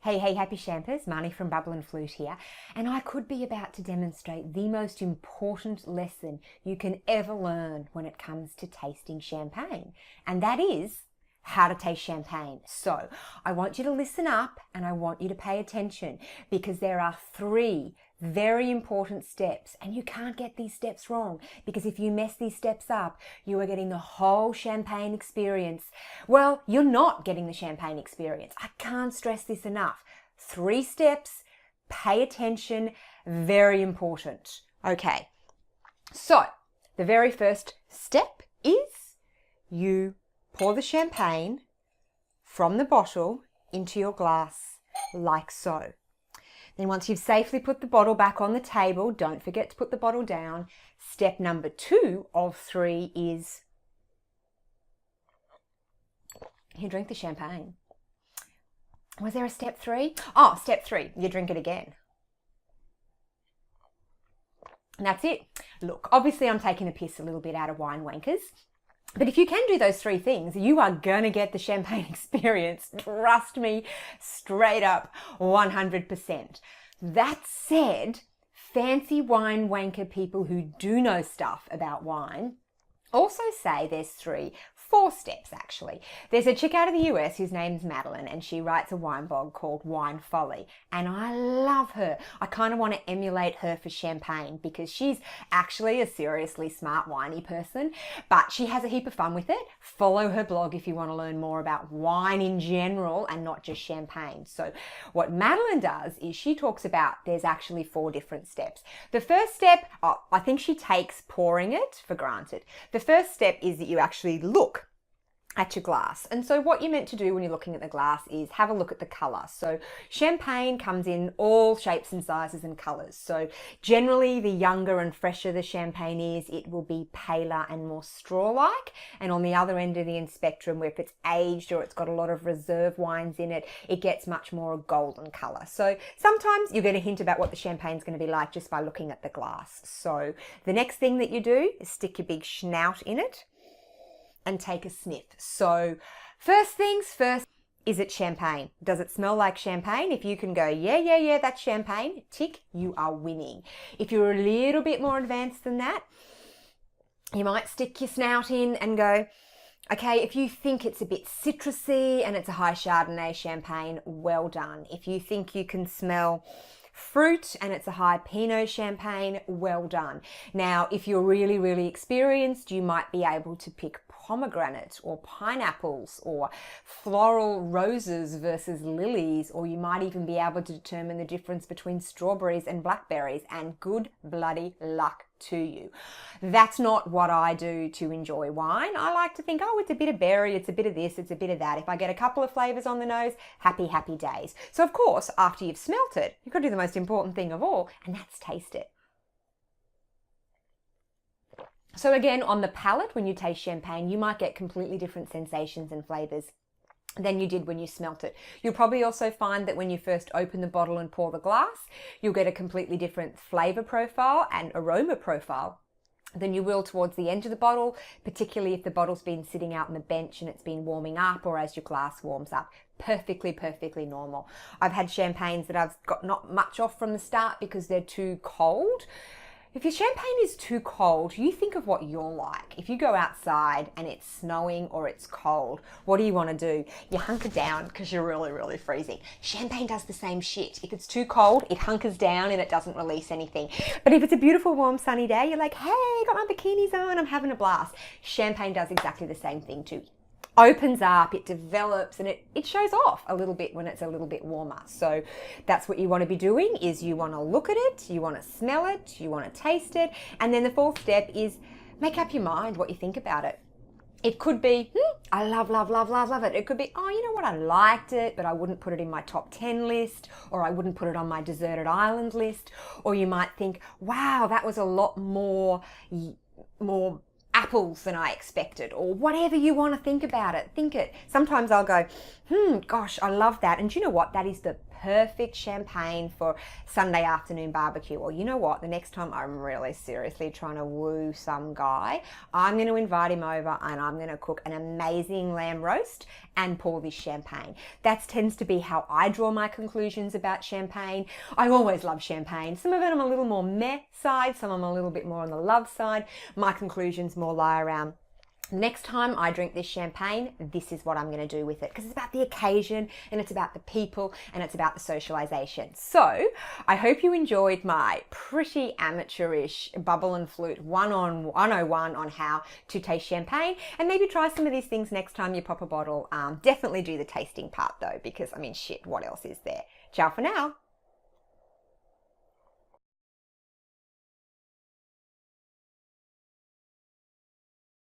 Hey, happy champers, Marnie from Bubble and Flute here, and I could be about to demonstrate the most important lesson you can ever learn when it comes to tasting champagne, and that is how to taste champagne. So I want you to listen up and I want you to pay attention because there are 3 very important steps, and you can't get these steps wrong, because if you mess these steps up, you are getting the whole champagne experience. Well, you're not getting the champagne experience. I can't stress this enough. 3 steps, pay attention, very important. Okay, so the very first step is you pour the champagne from the bottle into your glass like so. Then once you've safely put the bottle back on the table, don't forget to put the bottle down. Step number 2 of 3 is you drink the champagne. Was there a step 3? Oh, step 3, you drink it again. And that's it. Look, obviously I'm taking a piss a little bit out of wine wankers. But if you can do those 3 things, you are going to get the champagne experience. Trust me, straight up, 100%. That said, fancy wine wanker people who do know stuff about wine also say there's 4 steps actually. There's a chick out of the US whose name's Madeline, and she writes a wine blog called Wine Folly, and I love her. I kind of want to emulate her for champagne because she's actually a seriously smart winey person, but she has a heap of fun with it. Follow her blog if you want to learn more about wine in general and not just champagne. So what Madeline does is she talks about there's actually 4 different steps. The first step, I think she takes pouring it for granted. The first step is that you actually look at your glass. And so what you're meant to do when you're looking at the glass is have a look at the color. So champagne comes in all shapes and sizes and colors. So generally the younger and fresher the champagne is, it will be paler and more straw-like. And on the other end of the spectrum, where if it's aged or it's got a lot of reserve wines in it, it gets much more a golden color. So sometimes you get a hint about what the champagne's going to be like just by looking at the glass. So the next thing that you do is stick your big snout in it and take a sniff. So first things first, is it champagne? Does it smell like champagne? If you can go, yeah, that's champagne, tick, you are winning. If you're a little bit more advanced than that, you might stick your snout in and go, okay, if you think it's a bit citrusy and it's a high Chardonnay champagne, well done. If you think you can smell fruit and it's a high Pinot champagne, well done. Now, if you're really, really experienced, you might be able to pick pomegranate or pineapples or floral roses versus lilies, or you might even be able to determine the difference between strawberries and blackberries, and good bloody luck to you. That's not what I do to enjoy wine. I like to think, oh, it's a bit of berry, it's a bit of this, it's a bit of that. If I get a couple of flavors on the nose, happy, happy days. So of course, after you've smelt it, you've got to do the most important thing of all, and that's taste it. So again, on the palate, when you taste champagne, you might get completely different sensations and flavors than you did when you smelt it. You'll probably also find that when you first open the bottle and pour the glass, you'll get a completely different flavor profile and aroma profile than you will towards the end of the bottle, particularly if the bottle's been sitting out on the bench and it's been warming up, or as your glass warms up. Perfectly normal. I've had champagnes that I've got not much off from the start because they're too cold. If your champagne is too cold, you think of what you're like. If you go outside and it's snowing or it's cold, what do you want to do? You hunker down because you're really, really freezing. Champagne does the same shit. If it's too cold, it hunkers down and it doesn't release anything. But if it's a beautiful, warm, sunny day, you're like, hey, got my bikinis on, I'm having a blast. Champagne does exactly the same thing too. Opens up, it develops, and it shows off a little bit when it's a little bit warmer. So that's what you want to be doing, is you want to look at it, you want to smell it, you want to taste it, and then the 4th step is make up your mind what you think about it. It could be, I love it. It could be, oh, you know what, I liked it, but I wouldn't put it in my top 10 list, or I wouldn't put it on my deserted island list. Or you might think, wow, that was a lot more apples than I expected, or whatever you want to think about it. Think it. Sometimes I'll go, gosh, I love that. And do you know what? That is the perfect champagne for Sunday afternoon barbecue. Or you know what, the next time I'm really seriously trying to woo some guy, I'm going to invite him over and I'm going to cook an amazing lamb roast and pour this champagne. That tends to be how I draw my conclusions about champagne. I always love champagne. Some of it I'm a little more meh side, some I'm a little bit more on the love side. My conclusions more lie around, next time I drink this champagne, this is what I'm going to do with it, because it's about the occasion and it's about the people and it's about the socialization. So I hope you enjoyed my pretty amateurish bubble and flute 101 on how to taste champagne, and maybe try some of these things next time you pop a bottle. Definitely do the tasting part though, because I mean, shit, what else is there? Ciao for now.